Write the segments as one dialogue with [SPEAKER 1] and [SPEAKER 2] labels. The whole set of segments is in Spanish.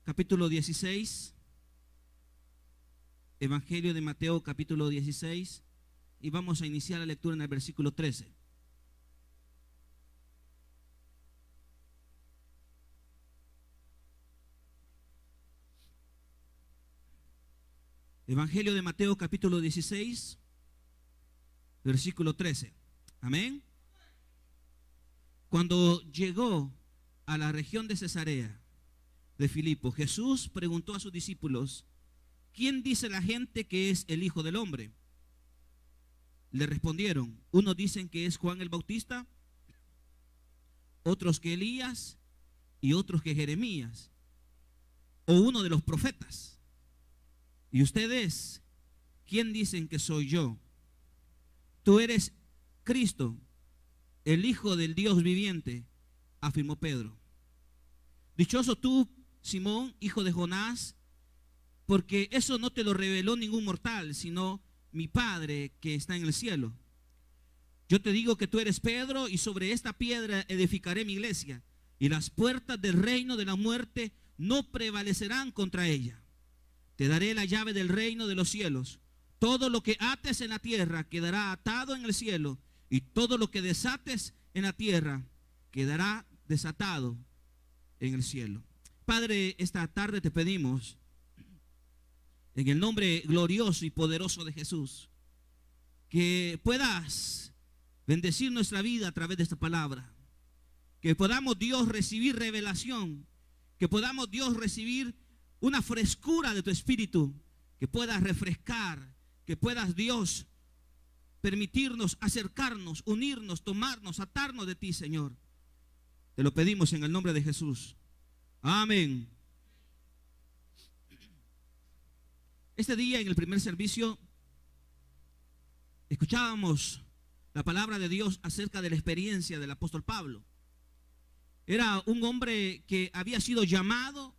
[SPEAKER 1] capítulo 16, Evangelio de Mateo capítulo 16, y vamos a iniciar la lectura en el versículo 13. Evangelio de Mateo capítulo 16, versículo 13. Amén. Cuando llegó a la región de Cesarea de Filipo, Jesús preguntó a sus discípulos: ¿quién dice la gente que es el Hijo del Hombre? Le respondieron: unos dicen que es Juan el Bautista, otros que Elías, y otros que Jeremías, o uno de los profetas. ¿Y ustedes quién dicen que soy yo? Tú eres Cristo, el Hijo del Dios viviente, afirmó Pedro. Dichoso tú, Simón, hijo de Jonás, porque eso no te lo reveló ningún mortal, sino mi Padre que está en el cielo. Yo te digo que tú eres Pedro, y sobre esta piedra edificaré mi iglesia, y las puertas del reino de la muerte no prevalecerán contra ella. Te daré la llave del reino de los cielos. Todo lo que ates en la tierra quedará atado en el cielo, y todo lo que desates en la tierra quedará desatado en el cielo. Padre, esta tarde te pedimos, en el nombre glorioso y poderoso de Jesús, que puedas bendecir nuestra vida a través de esta palabra. Que podamos, Dios, recibir revelación. Que podamos, Dios, recibir una frescura de tu espíritu. Que puedas refrescar. Que puedas, Dios, permitirnos acercarnos, unirnos, tomarnos, atarnos de ti, Señor. Te lo pedimos en el nombre de Jesús. Amén. Este día en el primer servicio escuchábamos la palabra de Dios acerca de la experiencia del apóstol Pablo. Era un hombre que había sido llamado,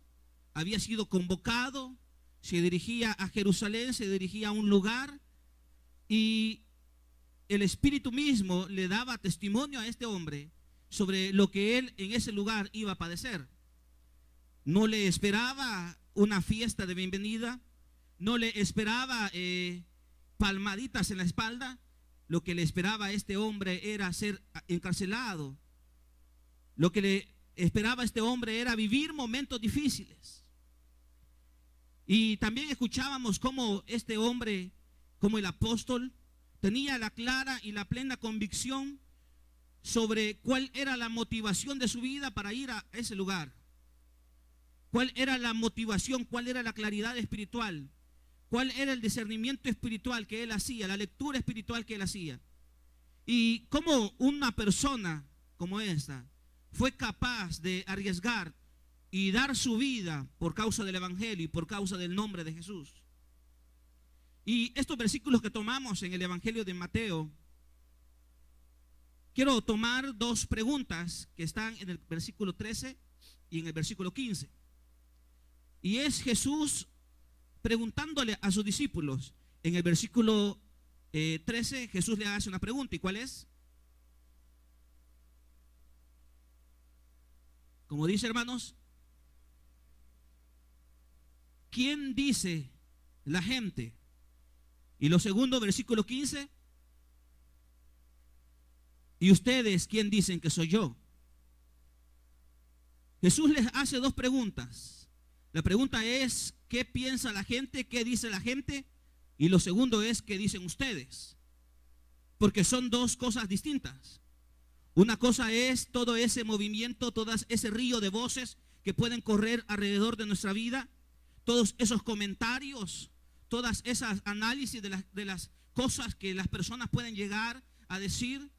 [SPEAKER 1] había sido convocado, se dirigía a Jerusalén, se dirigía a un lugar, y el Espíritu mismo le daba testimonio a este hombre sobre lo que él en ese lugar iba a padecer. No le esperaba una fiesta de bienvenida, no le esperaba palmaditas en la espalda. Lo que le esperaba a este hombre era ser encarcelado. Lo que le esperaba a este hombre era vivir momentos difíciles. Y también escuchábamos cómo este hombre, como el apóstol, tenía la clara y la plena convicción sobre cuál era la motivación de su vida para ir a ese lugar. Cuál era la motivación, cuál era la claridad espiritual, cuál era el discernimiento espiritual que él hacía, la lectura espiritual que él hacía. Y cómo una persona como esta fue capaz de arriesgar y dar su vida por causa del Evangelio y por causa del nombre de Jesús. Y estos versículos que tomamos en el Evangelio de Mateo, quiero tomar dos preguntas que están en el versículo 13 y en el versículo 15. Y es Jesús preguntándole a sus discípulos. En el versículo 13 Jesús le hace una pregunta. ¿Y cuál es? Como dice, hermanos, ¿quién dice la gente? Y lo segundo, versículo 15, ¿y ustedes quién dicen que soy yo? Jesús les hace dos preguntas. La pregunta es: ¿qué piensa la gente? ¿Qué dice la gente? Y lo segundo es: ¿qué dicen ustedes? Porque son dos cosas distintas. Una cosa es todo ese movimiento, todo ese río de voces que pueden correr alrededor de nuestra vida, todos esos comentarios, todas esas análisis de las cosas que las personas pueden llegar a decir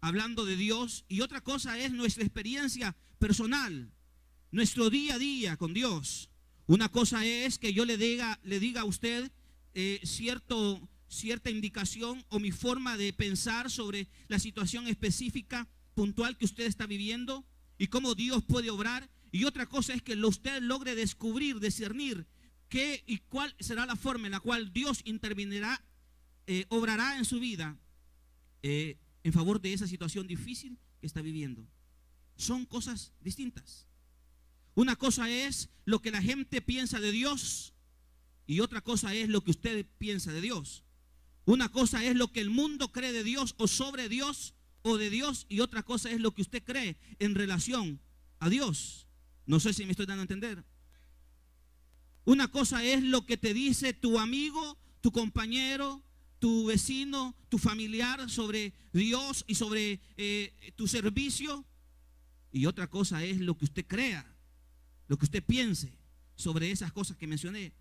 [SPEAKER 1] hablando de Dios. Y otra cosa es nuestra experiencia personal, nuestro día a día con Dios. Una cosa es que yo le diga a usted cierta indicación o mi forma de pensar sobre la situación específica, puntual que usted está viviendo y cómo Dios puede obrar. Y otra cosa es que usted logre descubrir, discernir qué y cuál será la forma en la cual Dios intervenirá, obrará en su vida en favor de esa situación difícil que está viviendo. Son cosas distintas. Una cosa es lo que la gente piensa de Dios y otra cosa es lo que usted piensa de Dios. Una cosa es lo que el mundo cree de Dios o sobre Dios o de Dios, y otra cosa es lo que usted cree en relación a Dios. No sé si me estoy dando a entender. Una cosa es lo que te dice tu amigo, tu compañero, tu vecino, tu familiar sobre Dios y sobre tu servicio. Y otra cosa es lo que usted crea, lo que usted piense sobre esas cosas que mencioné.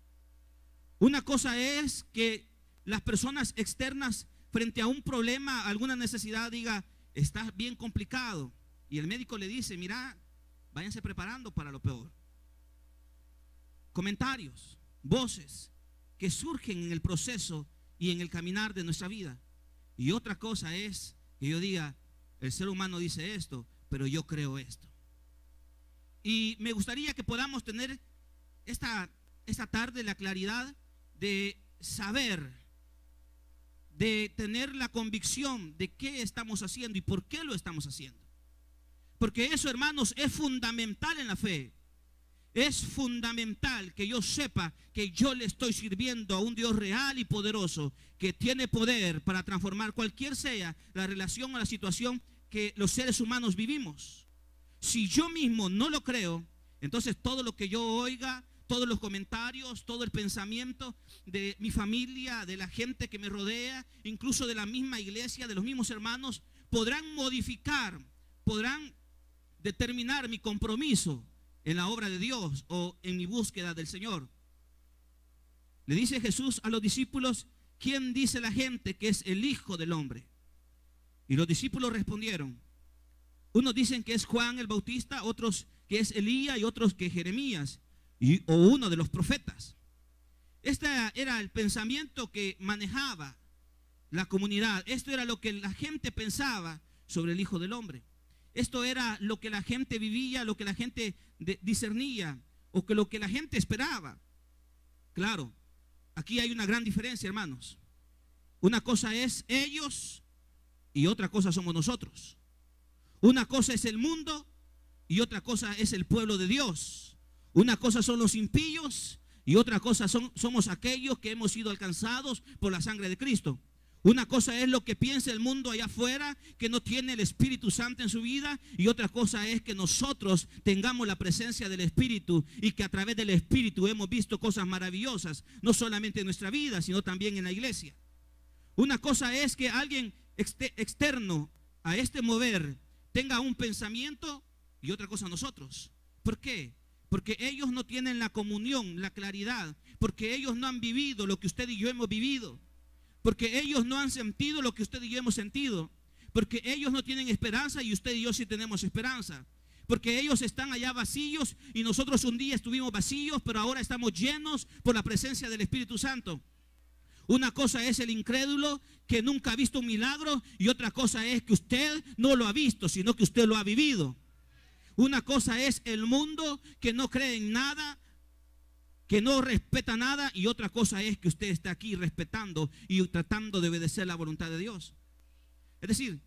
[SPEAKER 1] Una cosa es que las personas externas frente a un problema, alguna necesidad, diga, está bien complicado. Y el médico le dice, mira, váyanse preparando para lo peor. Comentarios, voces que surgen en el proceso y en el caminar de nuestra vida. Y otra cosa es que yo diga, el ser humano dice esto, pero yo creo esto. Y me gustaría que podamos tener esta tarde la claridad de saber, de tener la convicción de qué estamos haciendo y por qué lo estamos haciendo. Porque eso, hermanos, es fundamental en la fe. Es fundamental que yo sepa que yo le estoy sirviendo a un Dios real y poderoso, que tiene poder para transformar cualquier sea la relación o la situación que los seres humanos vivimos. Si yo mismo no lo creo, entonces todo lo que yo oiga, todos los comentarios, todo el pensamiento de mi familia, de la gente que me rodea, incluso de la misma iglesia, de los mismos hermanos, podrán modificar, podrán determinar mi compromiso en la obra de Dios o en mi búsqueda del Señor. Le dice Jesús a los discípulos, ¿quién dice la gente que es el Hijo del Hombre? Y los discípulos respondieron, unos dicen que es Juan el Bautista, otros que es Elías y otros que Jeremías o uno de los profetas. Este era el pensamiento que manejaba la comunidad. Esto era lo que la gente pensaba sobre el Hijo del Hombre. Esto era lo que la gente vivía, lo que la gente discernía o que lo que la gente esperaba. Claro, aquí hay una gran diferencia, hermanos. Una cosa es ellos y otra cosa somos nosotros. Una cosa es el mundo y otra cosa es el pueblo de Dios. Una cosa son los impíos y otra cosa somos aquellos que hemos sido alcanzados por la sangre de Cristo. Una cosa es lo que piensa el mundo allá afuera, que no tiene el Espíritu Santo en su vida, y otra cosa es que nosotros tengamos la presencia del Espíritu y que a través del Espíritu hemos visto cosas maravillosas, no solamente en nuestra vida, sino también en la iglesia. Una cosa es que alguien externo a este mover tenga un pensamiento y otra cosa nosotros. ¿Por qué? Porque ellos no tienen la comunión, la claridad, porque ellos no han vivido lo que usted y yo hemos vivido. Porque ellos no han sentido lo que usted y yo hemos sentido. Porque ellos no tienen esperanza y usted y yo sí tenemos esperanza. Porque ellos están allá vacíos y nosotros un día estuvimos vacíos, pero ahora estamos llenos por la presencia del Espíritu Santo. Una cosa es el incrédulo que nunca ha visto un milagro y otra cosa es que usted no lo ha visto, sino que usted lo ha vivido. Una cosa es el mundo que no cree en nada, que no respeta nada, y otra cosa es que usted está aquí respetando y tratando de obedecer la voluntad de Dios. Es decir,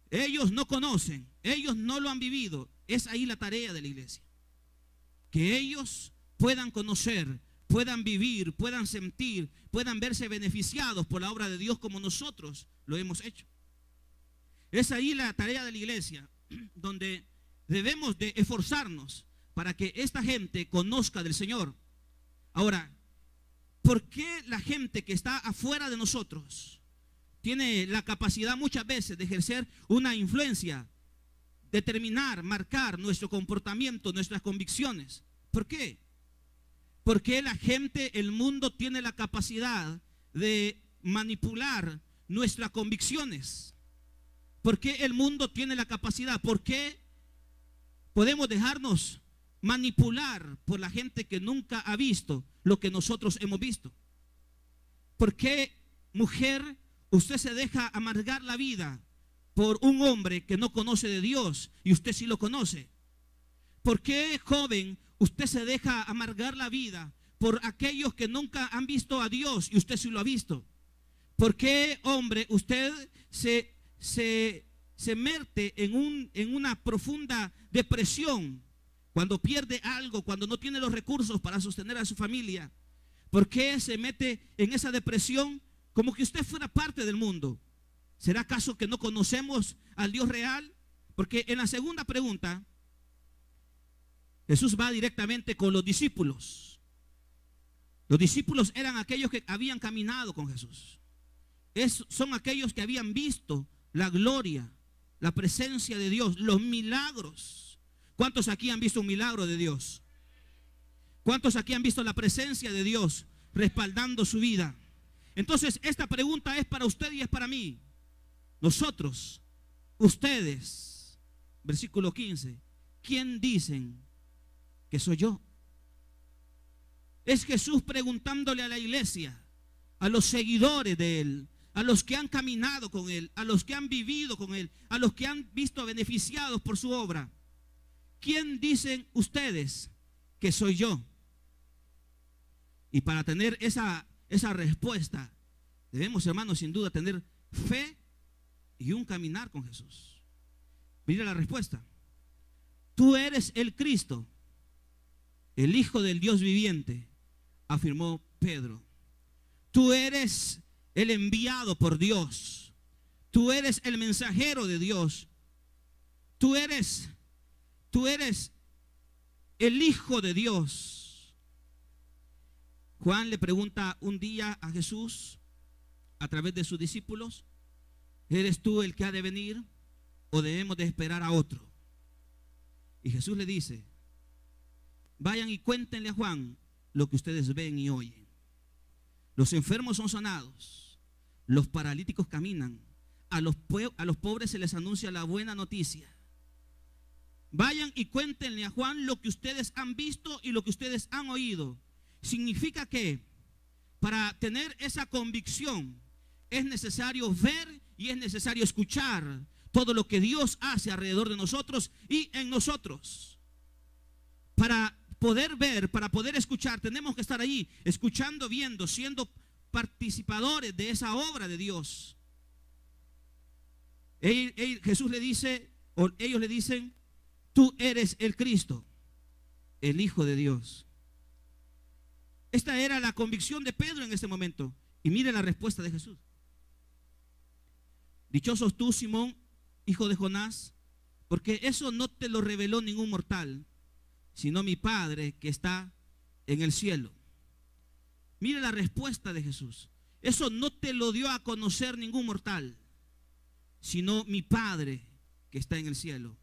[SPEAKER 1] ellos no conocen, ellos no lo han vivido. Es ahí la tarea de la iglesia, que ellos puedan conocer, puedan vivir, puedan sentir, puedan verse beneficiados por la obra de Dios como nosotros lo hemos hecho. Es ahí la tarea de la iglesia, donde debemos de esforzarnos para que esta gente conozca del Señor. Ahora, ¿por qué la gente que está afuera de nosotros tiene la capacidad muchas veces de ejercer una influencia, determinar, marcar nuestro comportamiento, nuestras convicciones? ¿Por qué? Porque la gente, el mundo tiene la capacidad de manipular nuestras convicciones. ¿Por qué el mundo tiene la capacidad? ¿Por qué podemos dejarnos manipular por la gente que nunca ha visto lo que nosotros hemos visto? ¿Por qué, mujer, usted se deja amargar la vida por un hombre que no conoce de Dios y usted sí lo conoce? ¿Por qué, joven, usted se deja amargar la vida por aquellos que nunca han visto a Dios y usted sí lo ha visto? ¿Por qué, hombre, usted se mete en una profunda depresión cuando pierde algo, cuando no tiene los recursos para sostener a su familia? ¿Por qué se mete en esa depresión como que usted fuera parte del mundo? ¿Será acaso que no conocemos al Dios real? Porque en la segunda pregunta, Jesús va directamente con los discípulos. Los discípulos eran aquellos que habían caminado con Jesús. Son aquellos que habían visto la gloria, la presencia de Dios, los milagros. ¿Cuántos aquí han visto un milagro de Dios? ¿Cuántos aquí han visto la presencia de Dios respaldando su vida? Entonces, esta pregunta es para usted y es para mí. Nosotros, ustedes, versículo 15, ¿quién dicen que soy yo? Es Jesús preguntándole a la iglesia, a los seguidores de Él, a los que han caminado con Él, a los que han vivido con Él, a los que han visto beneficiados por su obra. ¿Quién dicen ustedes que soy yo? Y para tener esa respuesta, debemos, hermanos, sin duda tener fe y un caminar con Jesús. Mira la respuesta. Tú eres el Cristo, el Hijo del Dios viviente, afirmó Pedro. Tú eres el enviado por Dios. Tú eres el mensajero de Dios. Tú eres el Hijo de Dios. Juan le pregunta un día a Jesús a través de sus discípulos: ¿eres tú el que ha de venir o debemos de esperar a otro? Y Jesús le dice: vayan y cuéntenle a Juan lo que ustedes ven y oyen. Los enfermos son sanados, los paralíticos caminan, a los pobres se les anuncia la buena noticia. Vayan y cuéntenle a Juan lo que ustedes han visto y lo que ustedes han oído. Significa que para tener esa convicción es necesario ver y es necesario escuchar todo lo que Dios hace alrededor de nosotros y en nosotros. Para poder ver, para poder escuchar, tenemos que estar ahí, escuchando, viendo, siendo participadores de esa obra de Dios. Jesús le dice, o ellos le dicen: tú eres el Cristo, el Hijo de Dios. Esta era la convicción de Pedro en este momento. Y mire la respuesta de Jesús: dichosos tú, Simón, hijo de Jonás, porque eso no te lo reveló ningún mortal, sino mi Padre que está en el cielo. Mire la respuesta de Jesús: eso no te lo dio a conocer ningún mortal, sino mi Padre que está en el cielo.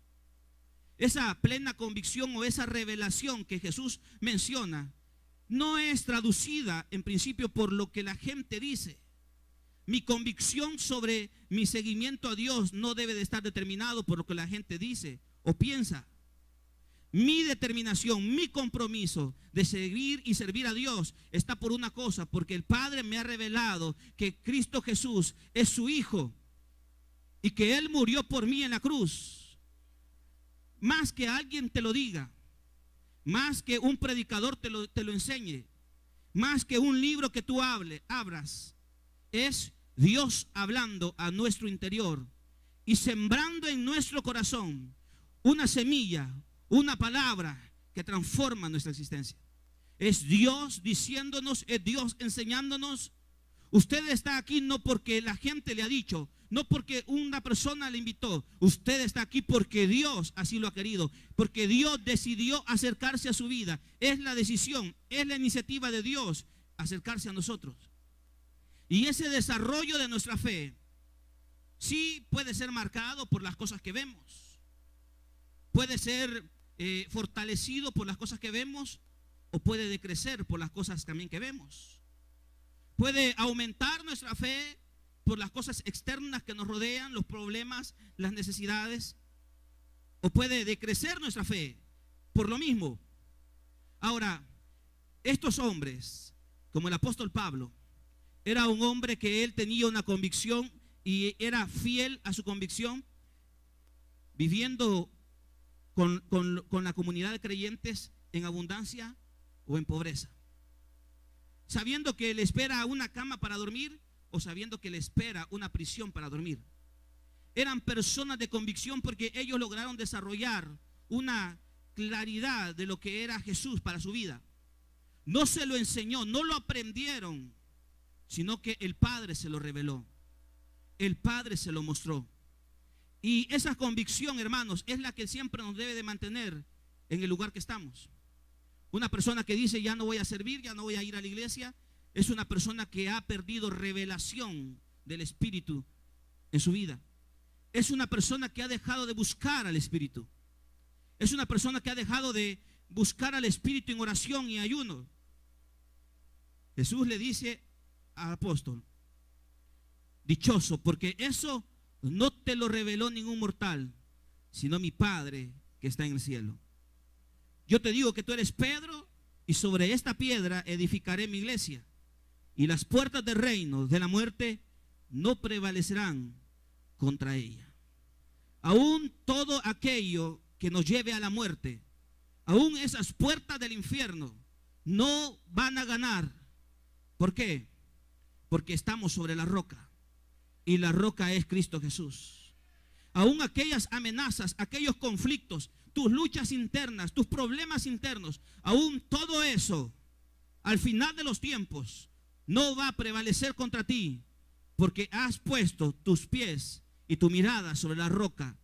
[SPEAKER 1] Esa plena convicción o esa revelación que Jesús menciona no es traducida en principio por lo que la gente dice. Mi convicción sobre mi seguimiento a Dios no debe de estar determinado por lo que la gente dice o piensa. Mi determinación, mi compromiso de seguir y servir a Dios está por una cosa: porque el Padre me ha revelado que Cristo Jesús es su Hijo y que Él murió por mí en la cruz. Más que alguien te lo diga, más que un predicador te lo enseñe, más que un libro que tú abras, es Dios hablando a nuestro interior y sembrando en nuestro corazón una semilla, una palabra que transforma nuestra existencia. Es Dios diciéndonos, es Dios enseñándonos: usted está aquí no porque la gente le ha dicho, no porque una persona le invitó. Usted está aquí porque Dios así lo ha querido, porque Dios decidió acercarse a su vida. Es la decisión, es la iniciativa de Dios acercarse a nosotros. Y ese desarrollo de nuestra fe sí puede ser marcado por las cosas que vemos, puede ser fortalecido por las cosas que vemos, o puede decrecer por las cosas también que vemos. Puede aumentar nuestra fe por las cosas externas que nos rodean, los problemas, las necesidades, o puede decrecer nuestra fe por lo mismo. Ahora, estos hombres, como el apóstol Pablo, era un hombre que él tenía una convicción y era fiel a su convicción, viviendo con la comunidad de creyentes en abundancia o en pobreza, sabiendo que le espera una cama para dormir o sabiendo que le espera una prisión para dormir. Eran personas de convicción porque ellos lograron desarrollar una claridad de lo que era Jesús para su vida. No se lo enseñó, no lo aprendieron, sino que el Padre se lo reveló. El Padre se lo mostró. Y esa convicción, hermanos, es la que siempre nos debe de mantener en el lugar que estamos. Una persona que dice ya no voy a servir, ya no voy a ir a la iglesia, es una persona que ha perdido revelación del Espíritu en su vida. Es una persona que ha dejado de buscar al Espíritu. Es una persona que ha dejado de buscar al Espíritu en oración y ayuno. Jesús le dice al apóstol: dichoso, porque eso no te lo reveló ningún mortal, sino mi Padre que está en el cielo. Yo te digo que tú eres Pedro, y sobre esta piedra edificaré mi iglesia, y las puertas del reino de la muerte no prevalecerán contra ella. Aún todo aquello que nos lleve a la muerte, aún esas puertas del infierno, no van a ganar. ¿Por qué? Porque estamos sobre la roca, y la roca es Cristo Jesús. Aún aquellas amenazas, aquellos conflictos, tus luchas internas, tus problemas internos, aún todo eso, al final de los tiempos, no va a prevalecer contra ti, porque has puesto tus pies y tu mirada sobre la roca,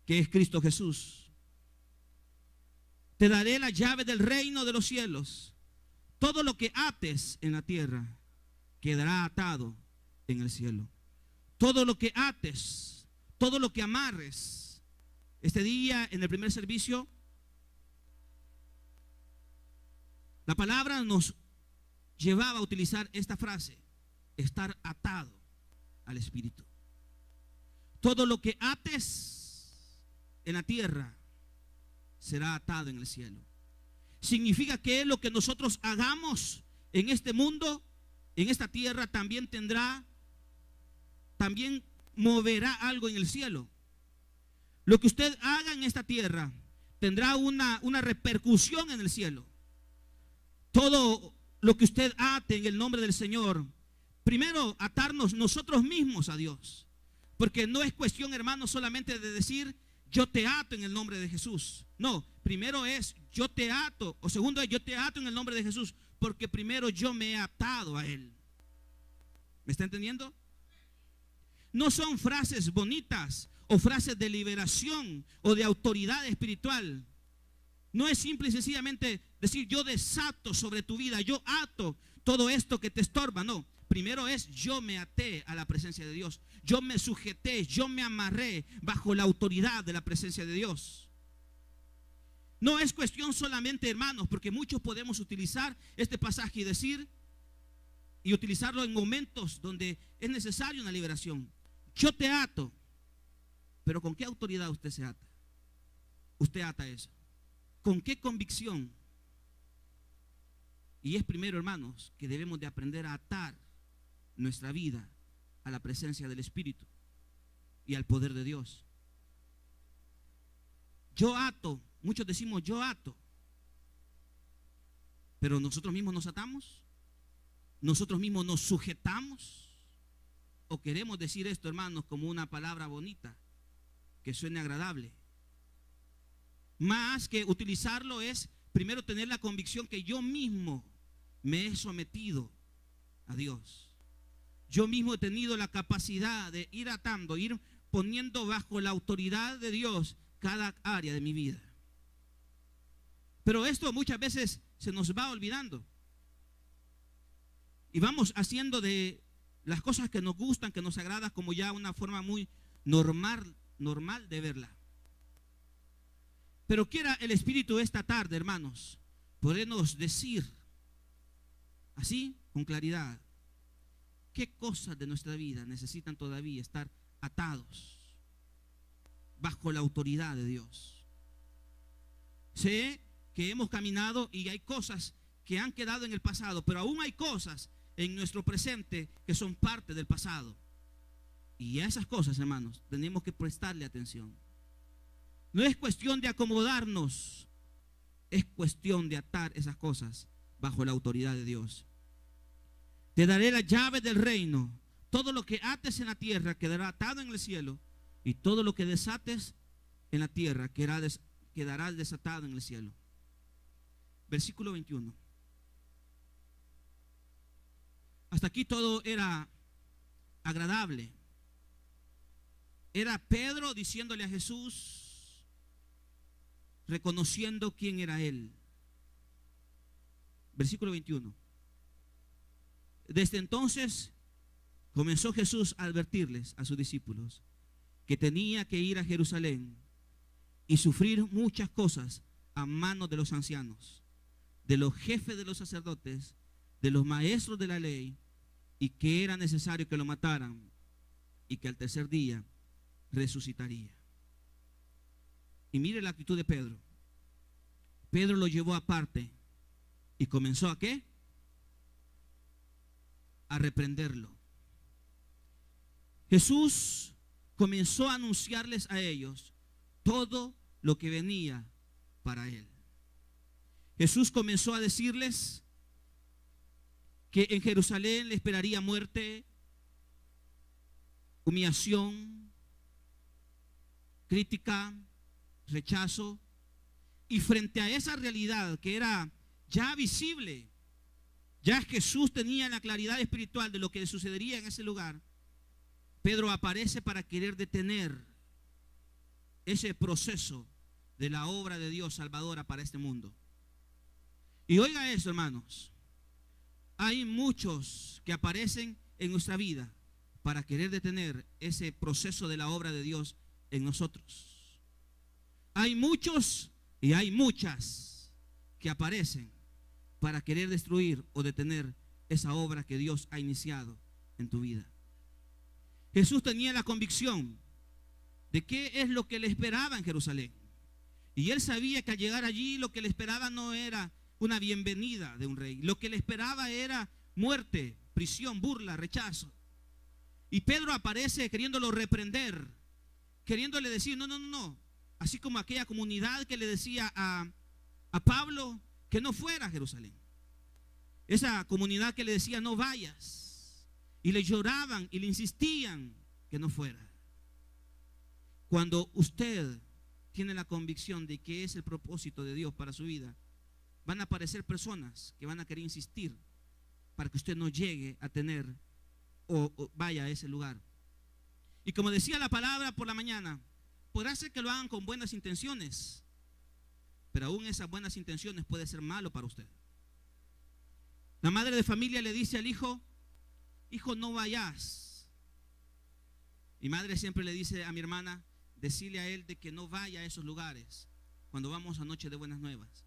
[SPEAKER 1] que es Cristo Jesús. Te daré la llave del reino de los cielos. Todo lo que ates en la tierra quedará atado en el cielo. Todo lo que ates, todo lo que amarres. Este día en el primer servicio, la palabra nos llevaba a utilizar esta frase: estar atado al Espíritu. Todo lo que ates en la tierra será atado en el cielo. Significa que lo que nosotros hagamos en este mundo, en esta tierra, también moverá algo en el cielo. Lo que usted haga en esta tierra tendrá una repercusión en el cielo. Todo lo que usted ate en el nombre del Señor, primero atarnos nosotros mismos a Dios. Porque no es cuestión, hermanos, solamente de decir yo te ato en el nombre de Jesús. No, primero es yo te ato, o segundo es yo te ato en el nombre de Jesús, porque primero yo me he atado a Él. ¿Me está entendiendo? No son frases bonitas o frases de liberación o de autoridad espiritual. No es simple y sencillamente decir yo desato sobre tu vida, yo ato todo esto que te estorba. No, primero es yo me até a la presencia de Dios. Yo me sujeté, yo me amarré bajo la autoridad de la presencia de Dios. No es cuestión solamente, hermanos, porque muchos podemos utilizar este pasaje y decir, y utilizarlo en momentos donde es necesaria una liberación. Yo te ato, pero ¿con qué autoridad usted se ata? Usted ata eso. ¿Con qué convicción? Y es primero, hermanos, que debemos de aprender a atar nuestra vida a la presencia del Espíritu y al poder de Dios. Yo ato, muchos decimos yo ato, pero nosotros mismos nos atamos, nosotros mismos nos sujetamos, o queremos decir esto, hermanos, como una palabra bonita que suene agradable. Más que utilizarlo es primero tener la convicción que yo mismo me he sometido a Dios. Yo mismo he tenido la capacidad de ir atando, ir poniendo bajo la autoridad de Dios cada área de mi vida. Pero esto muchas veces se nos va olvidando. Y vamos haciendo de las cosas que nos gustan, que nos agradan, como ya una forma muy normal de verla. Pero quiera el Espíritu esta tarde, hermanos, podernos decir así, con claridad, qué cosas de nuestra vida necesitan todavía estar atados bajo la autoridad de Dios. Sé que hemos caminado y hay cosas que han quedado en el pasado, pero aún hay cosas en nuestro presente que son parte del pasado. Y a esas cosas, hermanos, tenemos que prestarle atención. No es cuestión de acomodarnos, es cuestión de atar esas cosas bajo la autoridad de Dios. Te daré la llave del reino. Todo lo que ates en la tierra quedará atado en el cielo, y todo lo que desates en la tierra quedará desatado en el cielo. Versículo 21. Hasta aquí todo era agradable. Era Pedro diciéndole a Jesús, reconociendo quién era él. Versículo 21. Desde entonces comenzó Jesús a advertirles a sus discípulos que tenía que ir a Jerusalén y sufrir muchas cosas a manos de los ancianos, de los jefes de los sacerdotes, de los maestros de la ley, y que era necesario que lo mataran y que al tercer día resucitaría. Y mire la actitud de Pedro. Pedro lo llevó aparte y comenzó ¿a qué? A reprenderlo. Jesús comenzó a anunciarles a ellos todo lo que venía para él. Jesús comenzó a decirles que en Jerusalén le esperaría muerte, humillación, crítica, rechazo. Y frente a esa realidad que era ya visible, ya Jesús tenía la claridad espiritual de lo que sucedería en ese lugar, Pedro aparece para querer detener ese proceso de la obra de Dios salvadora para este mundo. Y oiga eso, hermanos, hay muchos que aparecen en nuestra vida para querer detener ese proceso de la obra de Dios en nosotros. Hay muchos y hay muchas que aparecen para querer destruir o detener esa obra que Dios ha iniciado en tu vida. Jesús tenía la convicción de qué es lo que le esperaba en Jerusalén. Y él sabía que al llegar allí lo que le esperaba no era una bienvenida de un rey. Lo que le esperaba era muerte, prisión, burla, rechazo. Y Pedro aparece queriéndolo reprender, queriéndole decir, no. Así como aquella comunidad que le decía a Pablo que no fuera a Jerusalén. Esa comunidad que le decía no vayas. Y le lloraban y le insistían que no fuera. Cuando usted tiene la convicción de que es el propósito de Dios para su vida, van a aparecer personas que van a querer insistir para que usted no llegue a tener o vaya a ese lugar. Y como decía la palabra por la mañana, podrá ser que lo hagan con buenas intenciones, pero aún esas buenas intenciones puede ser malo para usted. La madre de familia le dice al hijo, hijo, no vayas. Mi madre siempre le dice a mi hermana, decirle a él de que no vaya a esos lugares cuando vamos a Noche de Buenas Nuevas.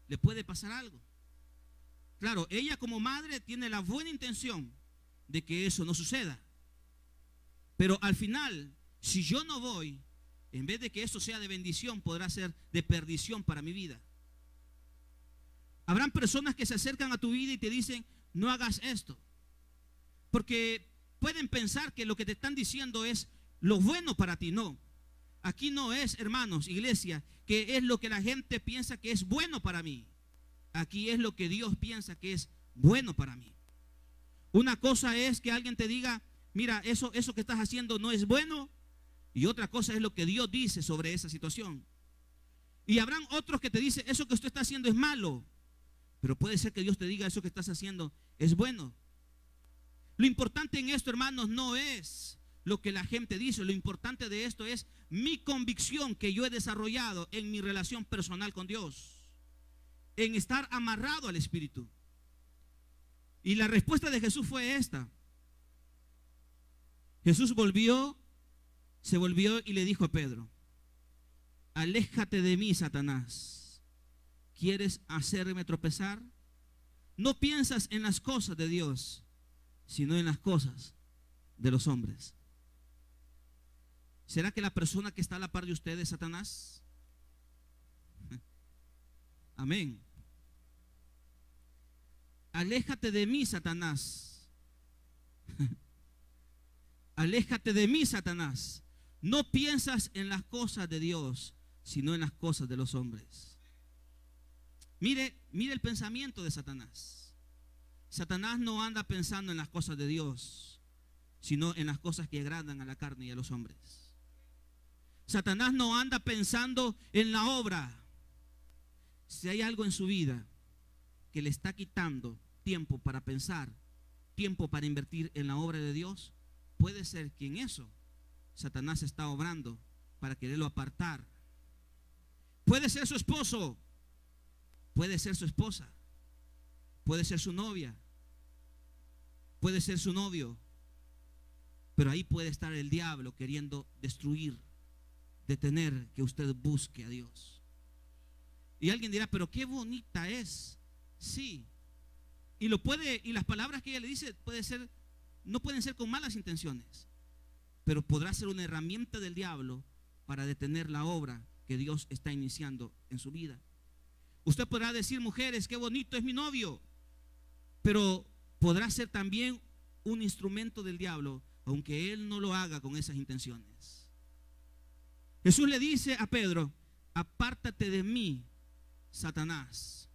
[SPEAKER 1] Le puede pasar algo. Claro, ella como madre tiene la buena intención de que eso no suceda. Pero al final, si yo no voy, en vez de que eso sea de bendición, podrá ser de perdición para mi vida. Habrán personas que se acercan a tu vida y te dicen, no hagas esto. Porque pueden pensar que lo que te están diciendo es lo bueno para ti. No. Aquí no es, hermanos, iglesia, que es lo que la gente piensa que es bueno para mí. Aquí es lo que Dios piensa que es bueno para mí. Una cosa es que alguien te diga, mira, eso que estás haciendo no es bueno. Y otra cosa es lo que Dios dice sobre esa situación. Y habrán otros que te dicen, eso que usted está haciendo es malo. Pero puede ser que Dios te diga, eso que estás haciendo es bueno. Lo importante en esto, hermanos, no es lo que la gente dice. Lo importante de esto es mi convicción que yo he desarrollado en mi relación personal con Dios, en estar amarrado al Espíritu. Y la respuesta de Jesús fue esta. Jesús se volvió y le dijo a Pedro, aléjate de mí, Satanás. ¿Quieres hacerme tropezar? No piensas en las cosas de Dios, sino en las cosas de los hombres. ¿Será que la persona que está a la par de usted es Satanás? Amén. Aléjate de mí, Satanás. Aléjate de mí, Satanás. No piensas en las cosas de Dios, sino en las cosas de los hombres. Mire el pensamiento de Satanás. Satanás no anda pensando en las cosas de Dios, sino en las cosas que agradan a la carne y a los hombres. Satanás no anda pensando en la obra. Si hay algo en su vida que le está quitando tiempo para pensar, tiempo para invertir en la obra de Dios, puede ser que en eso Satanás está obrando para quererlo apartar. Puede ser su esposo, puede ser su esposa, puede ser su novia, puede ser su novio, pero ahí puede estar el diablo queriendo destruir, detener que usted busque a Dios. Y alguien dirá, pero qué bonita es. Sí. Y las palabras que ella le dice no pueden ser con malas intenciones, pero podrá ser una herramienta del diablo para detener la obra que Dios está iniciando en su vida. Usted podrá decir, mujeres, qué bonito es mi novio, pero podrá ser también un instrumento del diablo, aunque él no lo haga con esas intenciones. Jesús le dice a Pedro, apártate de mí, Satanás.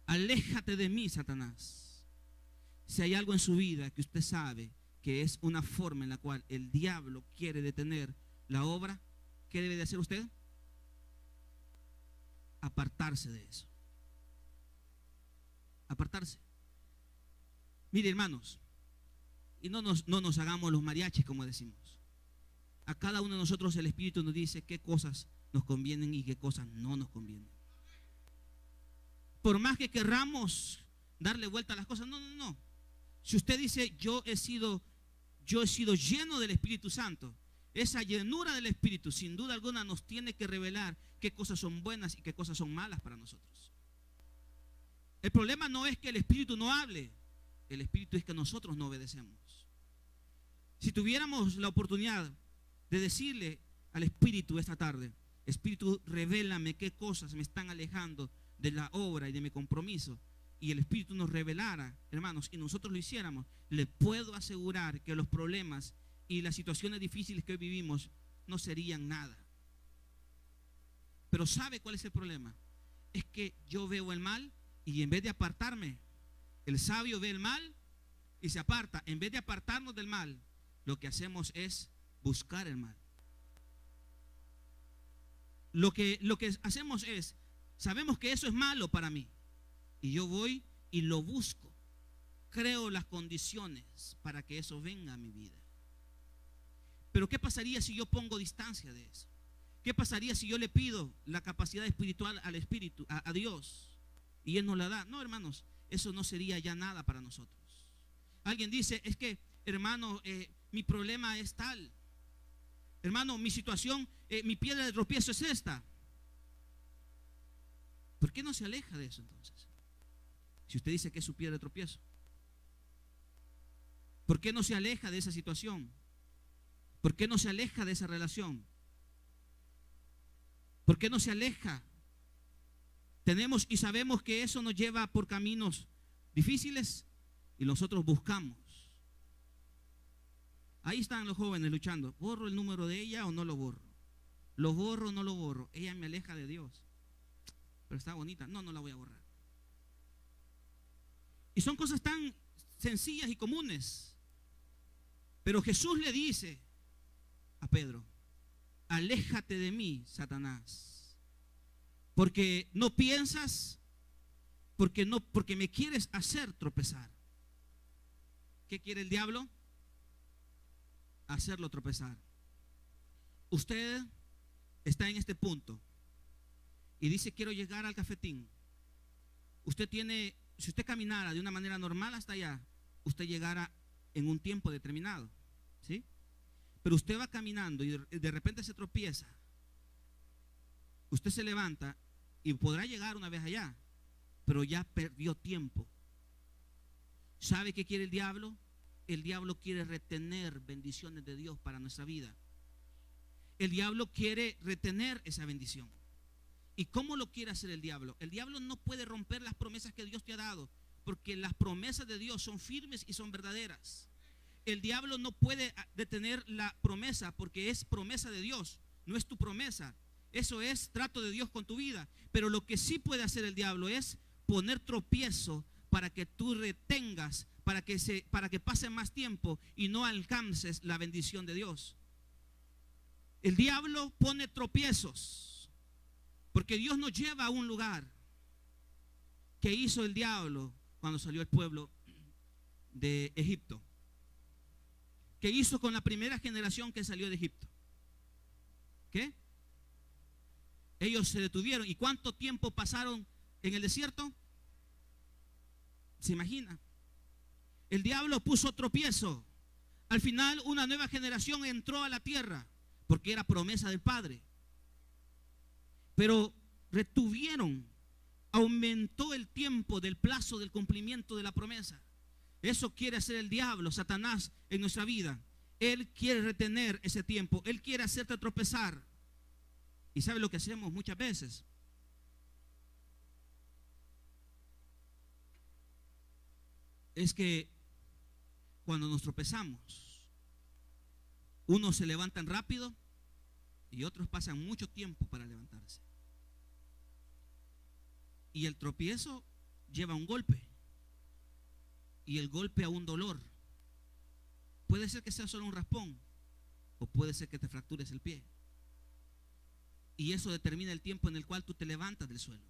[SPEAKER 1] Aléjate de mí, Satanás. Si hay algo en su vida que usted sabe que es una forma en la cual el diablo quiere detener la obra, ¿qué debe de hacer usted? Apartarse de eso. Apartarse. Mire, hermanos, y no nos hagamos los mariachis, como decimos. A cada uno de nosotros el Espíritu nos dice qué cosas nos convienen y qué cosas no nos convienen. Por más que querramos darle vuelta a las cosas, no. Si usted dice, yo he sido lleno del Espíritu Santo, esa llenura del Espíritu sin duda alguna nos tiene que revelar qué cosas son buenas y qué cosas son malas para nosotros. El problema no es que el Espíritu no hable, el Espíritu es que nosotros no obedecemos. Si tuviéramos la oportunidad de decirle al Espíritu esta tarde, Espíritu, revélame qué cosas me están alejando de la obra y de mi compromiso, y el Espíritu nos revelara, hermanos, y nosotros lo hiciéramos, le puedo asegurar que los problemas y las situaciones difíciles que hoy vivimos no serían nada. Pero ¿sabe cuál es el problema? Es que yo veo el mal y en vez de apartarme, el sabio ve el mal y se aparta. En vez de apartarnos del mal, lo que hacemos es buscar el mal. Lo que hacemos es, sabemos que eso es malo para mí, y yo voy y lo busco. Creo las condiciones para que eso venga a mi vida. Pero ¿qué pasaría si yo pongo distancia de eso? ¿Qué pasaría si yo le pido la capacidad espiritual al Espíritu, a Dios, y Él nos la da? No, hermanos, eso no sería ya nada para nosotros. Alguien dice, es que, hermano, mi problema es tal. Hermano, mi situación, mi piedra de tropiezo es esta. ¿Por qué no se aleja de eso entonces? Si usted dice que es su piedra de tropiezo, ¿por qué no se aleja de esa situación? ¿Por qué no se aleja de esa relación? ¿Por qué no se aleja? Tenemos y sabemos que eso nos lleva por caminos difíciles y nosotros buscamos. Ahí están los jóvenes luchando. ¿Borro el número de ella o no lo borro? ¿Lo borro o no lo borro? Ella me aleja de Dios. Pero está bonita. No la voy a borrar. Y son cosas tan sencillas y comunes. Pero Jesús le dice a Pedro, aléjate de mí, Satanás, porque no piensas, porque me quieres hacer tropezar. ¿Qué quiere el diablo? Hacerlo tropezar. Usted está en este punto y dice, quiero llegar al cafetín. Si usted caminara de una manera normal hasta allá, usted llegara en un tiempo determinado, ¿sí? Pero usted va caminando y de repente se tropieza. Usted se levanta y podrá llegar una vez allá, pero ya perdió tiempo. ¿Sabe qué quiere el diablo? El diablo quiere retener bendiciones de Dios para nuestra vida. El diablo quiere retener esa bendición. ¿Y cómo lo quiere hacer el diablo? El diablo no puede romper las promesas que Dios te ha dado, porque las promesas de Dios son firmes y son verdaderas. El diablo no puede detener la promesa porque es promesa de Dios, no es tu promesa. Eso es trato de Dios con tu vida. Pero lo que sí puede hacer el diablo es poner tropiezo para que tú retengas, para que pase más tiempo y no alcances la bendición de Dios. El diablo pone tropiezos, porque Dios nos lleva a un lugar. ¿Qué hizo el diablo cuando salió el pueblo de Egipto? ¿Qué hizo con la primera generación que salió de Egipto? ¿Qué? Ellos se detuvieron. ¿Y cuánto tiempo pasaron en el desierto? ¿Se imagina? El diablo puso tropiezo. Al final una nueva generación entró a la tierra, porque era promesa del Padre. Pero retuvieron, aumentó el tiempo del plazo del cumplimiento de la promesa. Eso quiere hacer el diablo, Satanás, en nuestra vida. Él quiere retener ese tiempo. Él quiere hacerte tropezar. ¿Y sabe lo que hacemos muchas veces? Es que cuando nos tropezamos, unos se levantan rápido y otros pasan mucho tiempo para levantarse. Y el tropiezo lleva un golpe. Y el golpe a un dolor. Puede ser que sea solo un raspón, o puede ser que te fractures el pie. Y eso determina el tiempo en el cual tú te levantas del suelo.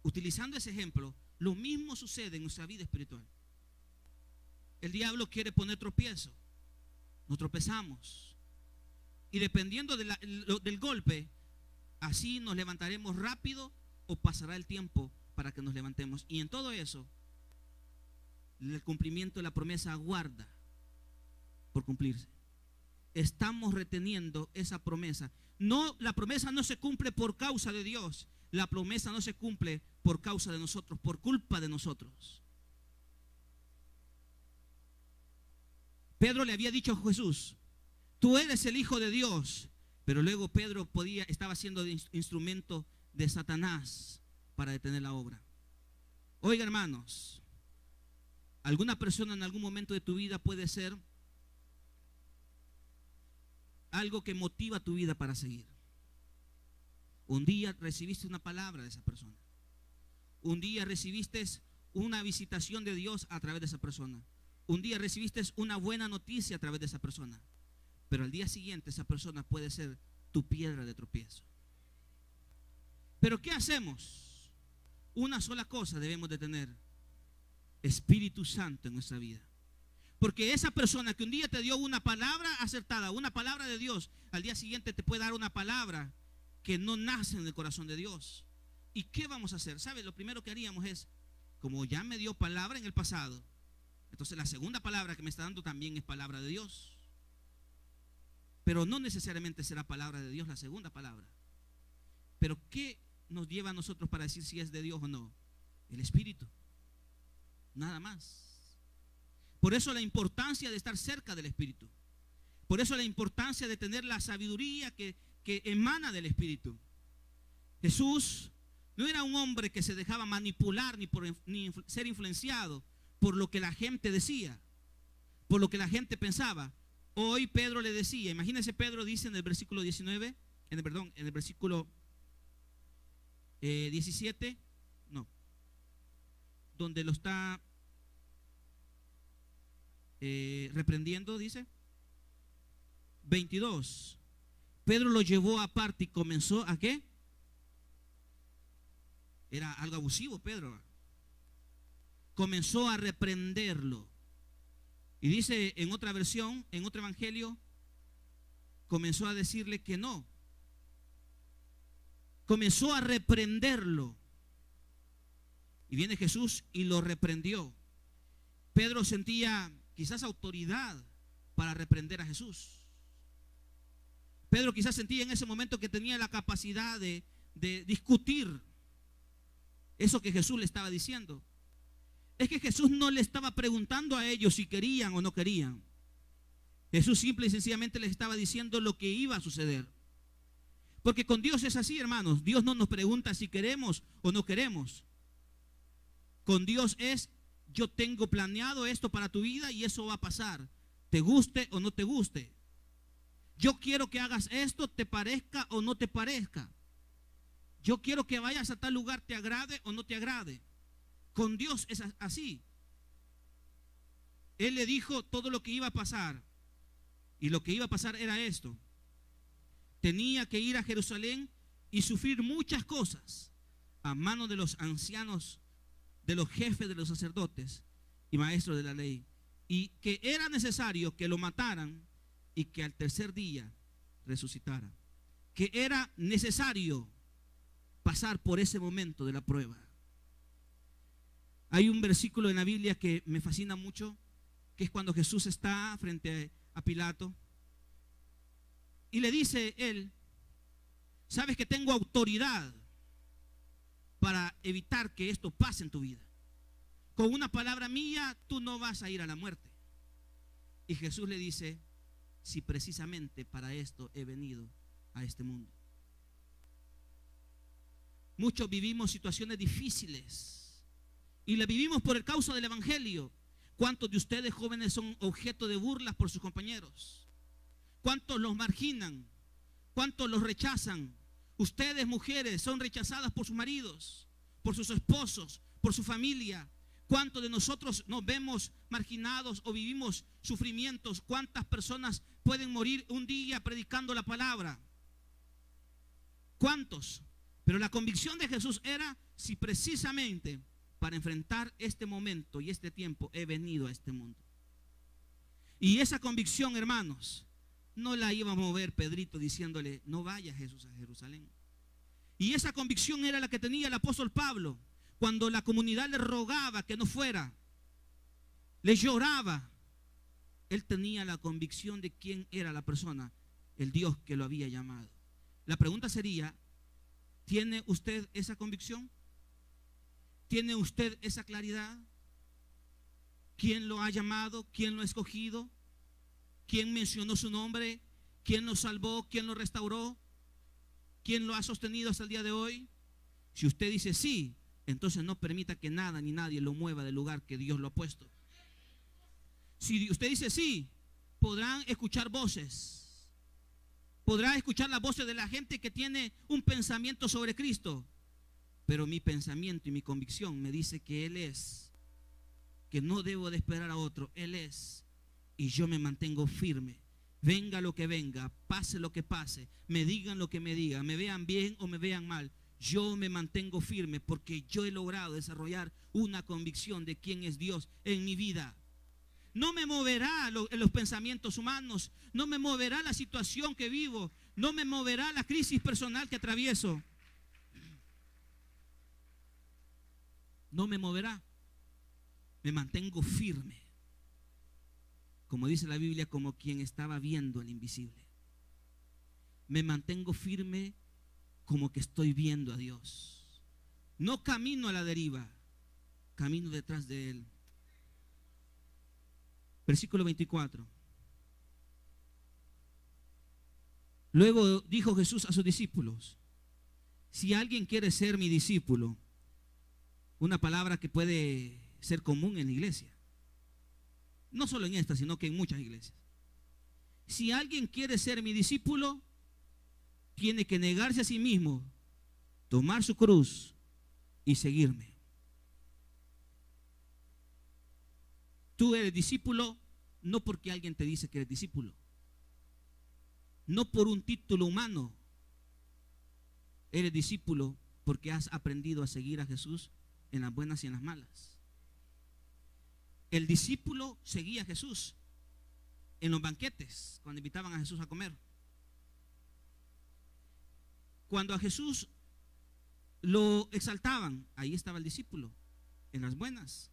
[SPEAKER 1] Utilizando ese ejemplo, lo mismo sucede en nuestra vida espiritual. El diablo quiere poner tropiezo. Nos tropezamos. Y dependiendo del golpe, así nos levantaremos rápido o pasará el tiempo para que nos levantemos. Y en todo eso, el cumplimiento de la promesa aguarda por cumplirse. Estamos reteniendo esa promesa. No, la promesa no se cumple por causa de Dios. La promesa no se cumple por causa de nosotros, por culpa de nosotros. Pedro le había dicho a Jesús: tú eres el Hijo de Dios. Pero luego Pedro estaba siendo instrumento de Satanás para detener la obra. Oiga, hermanos, alguna persona en algún momento de tu vida puede ser algo que motiva tu vida para seguir. Un día recibiste una palabra de esa persona. Un día recibiste una visitación de Dios a través de esa persona. Un día recibiste una buena noticia a través de esa persona. Pero al día siguiente esa persona puede ser tu piedra de tropiezo. Pero ¿qué hacemos? Una sola cosa debemos de tener: Espíritu Santo en nuestra vida. Porque esa persona que un día te dio una palabra acertada, una palabra de Dios, al día siguiente te puede dar una palabra que no nace en el corazón de Dios. ¿Y qué vamos a hacer? ¿Sabe? Lo primero que haríamos es, como ya me dio palabra en el pasado, entonces la segunda palabra que me está dando también es palabra de Dios. Pero no necesariamente será palabra de Dios la segunda palabra. Pero ¿qué nos lleva a nosotros para decir si es de Dios o no? El Espíritu. Nada más. Por eso la importancia de estar cerca del Espíritu. Por eso la importancia de tener la sabiduría que emana del Espíritu. Jesús no era un hombre que se dejaba manipular ni ser influenciado por lo que la gente decía, por lo que la gente pensaba. Hoy Pedro le decía, imagínense, Pedro dice en el versículo 19, en el versículo 17, no, donde lo está reprendiendo, dice 22. Pedro lo llevó aparte y comenzó a ¿qué? Era algo abusivo Pedro. Comenzó a reprenderlo. Y dice en otra versión, en otro evangelio, comenzó a decirle que no. Comenzó a reprenderlo. Y viene Jesús y lo reprendió. Pedro sentía quizás autoridad para reprender a Jesús. Pedro quizás sentía en ese momento que tenía la capacidad de discutir eso que Jesús le estaba diciendo. Es que Jesús no le estaba preguntando a ellos si querían o no querían. Jesús simple y sencillamente les estaba diciendo lo que iba a suceder. Porque con Dios es así, hermanos. Dios no nos pregunta si queremos o no queremos. Con Dios es: yo tengo planeado esto para tu vida y eso va a pasar, te guste o no te guste. Yo quiero que hagas esto, te parezca o no te parezca. Yo quiero que vayas a tal lugar, te agrade o no te agrade. Con Dios es así. Él le dijo todo lo que iba a pasar. Y lo que iba a pasar era esto: tenía que ir a Jerusalén y sufrir muchas cosas a manos de los ancianos, de los jefes de los sacerdotes y maestros de la ley, y que era necesario que lo mataran y que al tercer día resucitara, que era necesario pasar por ese momento de la prueba. Hay un versículo en la Biblia que me fascina mucho, que es cuando Jesús está frente a Pilato y le dice él: sabes que tengo autoridad para evitar que esto pase en tu vida. Con una palabra mía tú no vas a ir a la muerte. Y Jesús le dice: si precisamente para esto he venido a este mundo. Muchos vivimos situaciones difíciles y las vivimos por el causa del evangelio. ¿Cuántos de ustedes jóvenes son objeto de burlas por sus compañeros? ¿Cuántos los marginan? ¿Cuántos los rechazan? Ustedes, mujeres, son rechazadas por sus maridos, por sus esposos, por su familia. ¿Cuántos de nosotros nos vemos marginados o vivimos sufrimientos? ¿Cuántas personas pueden morir un día predicando la palabra? ¿Cuántos? Pero la convicción de Jesús era: si precisamente para enfrentar este momento y este tiempo he venido a este mundo. Y esa convicción, hermanos, no la iba a mover Pedrito diciéndole: no vaya Jesús a Jerusalén. Y esa convicción era la que tenía el apóstol Pablo. Cuando la comunidad le rogaba que no fuera, le lloraba, él tenía la convicción de quién era la persona, el Dios que lo había llamado. La pregunta sería: ¿tiene usted esa convicción? ¿Tiene usted esa claridad? ¿Quién lo ha llamado? ¿Quién lo ha escogido? ¿Quién mencionó su nombre? ¿Quién lo salvó? ¿Quién lo restauró? ¿Quién lo ha sostenido hasta el día de hoy? Si usted dice sí, entonces no permita que nada ni nadie lo mueva del lugar que Dios lo ha puesto. Si usted dice sí, podrán escuchar voces. Podrá escuchar las voces de la gente que tiene un pensamiento sobre Cristo. Pero mi pensamiento y mi convicción me dice que Él es, que no debo de esperar a otro. Él es, y yo me mantengo firme. Venga lo que venga, pase lo que pase, me digan lo que me digan, me vean bien o me vean mal, yo me mantengo firme porque yo he logrado desarrollar una convicción de quién es Dios en mi vida. No me moverá los pensamientos humanos, no me moverá la situación que vivo, no me moverá la crisis personal que atravieso. No me moverá. Me mantengo firme, como dice la Biblia, como quien estaba viendo el invisible. Me mantengo firme como que estoy viendo a Dios. No camino a la deriva, camino detrás de Él. Versículo 24. Luego dijo Jesús a sus discípulos: si alguien quiere ser mi discípulo, una palabra que puede ser común en la iglesia, no solo en esta, sino que en muchas iglesias. Si alguien quiere ser mi discípulo, tiene que negarse a sí mismo, tomar su cruz y seguirme. Tú eres discípulo no porque alguien te dice que eres discípulo, no por un título humano. Eres discípulo porque has aprendido a seguir a Jesús en las buenas y en las malas. El discípulo seguía a Jesús en los banquetes, cuando invitaban a Jesús a comer. Cuando a Jesús lo exaltaban, ahí estaba el discípulo, en las buenas.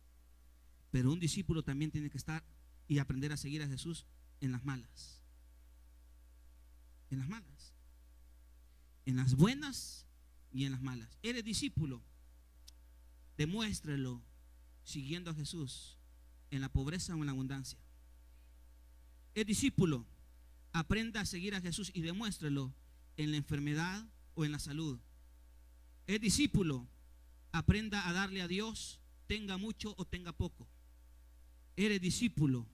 [SPEAKER 1] Pero un discípulo también tiene que estar y aprender a seguir a Jesús en las malas. En las malas. En las buenas y en las malas. Eres discípulo, demuéstrelo siguiendo a Jesús en la pobreza o en la abundancia. Es discípulo, aprenda a seguir a Jesús y demuéstrelo en la enfermedad o en la salud. Es discípulo, aprenda a darle a Dios, tenga mucho o tenga poco. Eres discípulo,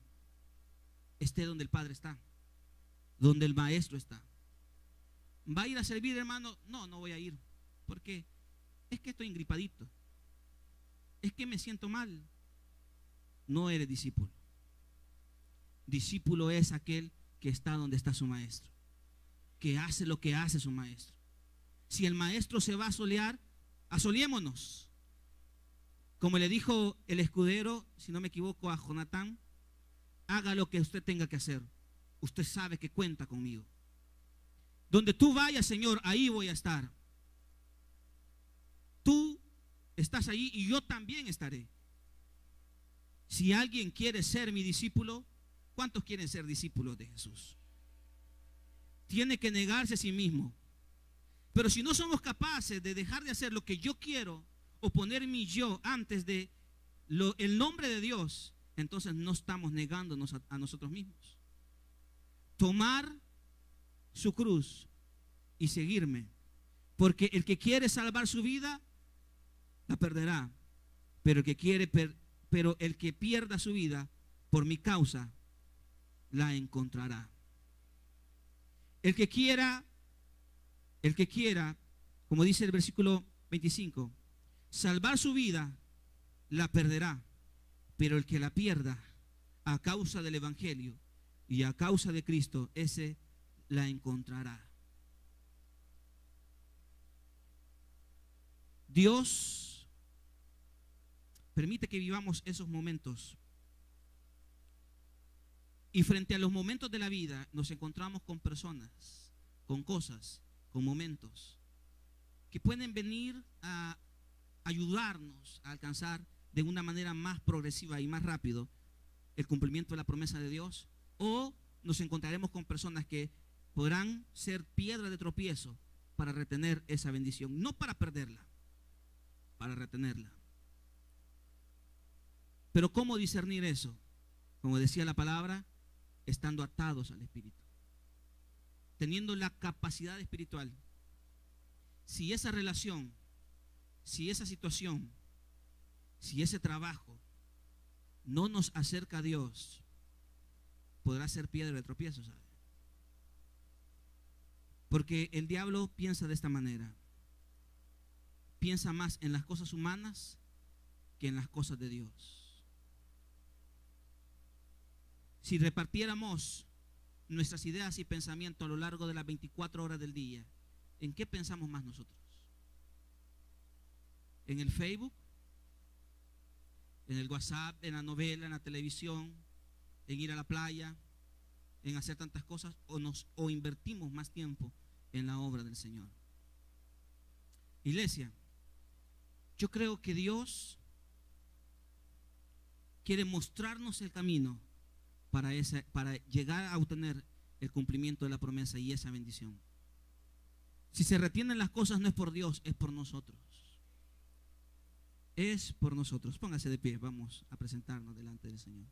[SPEAKER 1] esté donde el Padre está, donde el Maestro está. ¿Va a ir a servir, hermano? No, no voy a ir. ¿Por qué? Es que estoy engripadito. Es que me siento mal. No eres discípulo. Discípulo es aquel que está donde está su Maestro. que hace lo que hace su maestro. Si el maestro se va a asolear, asoleémonos. Como le dijo el escudero, si no me equivoco, a Jonatán: haga lo que usted tenga que hacer. Usted sabe que cuenta conmigo. Donde tú vayas, Señor, ahí voy a estar. Tú estás ahí y yo también estaré. Si alguien quiere ser mi discípulo, ¿cuántos quieren ser discípulos de Jesús? Tiene que negarse a sí mismo. Pero si no somos capaces de dejar de hacer lo que yo quiero o poner mi yo antes de el nombre de Dios, entonces no estamos negándonos a nosotros mismos. Tomar su cruz y seguirme, porque el que quiere salvar su vida la perderá, pero el que pierda su vida por mi causa la encontrará. El que quiera, como dice el versículo 25, salvar su vida la perderá, pero el que la pierda a causa del evangelio y a causa de Cristo, ese la encontrará. Dios permite que vivamos esos momentos. Y frente a los momentos de la vida nos encontramos con personas, con cosas, con momentos que pueden venir a ayudarnos a alcanzar de una manera más progresiva y más rápido el cumplimiento de la promesa de Dios, o nos encontraremos con personas que podrán ser piedra de tropiezo para retener esa bendición, no para perderla, para retenerla. Pero ¿cómo discernir eso? Como decía la palabra, estando atados al Espíritu, teniendo la capacidad espiritual. Si esa relación, si esa situación, si ese trabajo no nos acerca a Dios, podrá ser piedra de tropiezo, ¿sabe? Porque el diablo piensa de esta manera. Piensa más en las cosas humanas que en las cosas de Dios. Si repartiéramos nuestras ideas y pensamientos a lo largo de las 24 horas del día, ¿en qué pensamos más nosotros? ¿En el Facebook? ¿En el WhatsApp? ¿En la novela? ¿En la televisión? ¿En ir a la playa? ¿En hacer tantas cosas? ¿O invertimos más tiempo en la obra del Señor? Iglesia, yo creo que Dios quiere mostrarnos el camino para llegar a obtener el cumplimiento de la promesa y esa bendición. Si se retienen las cosas, no es por Dios, es por nosotros. Es por nosotros. Póngase de pie, vamos a presentarnos delante del Señor.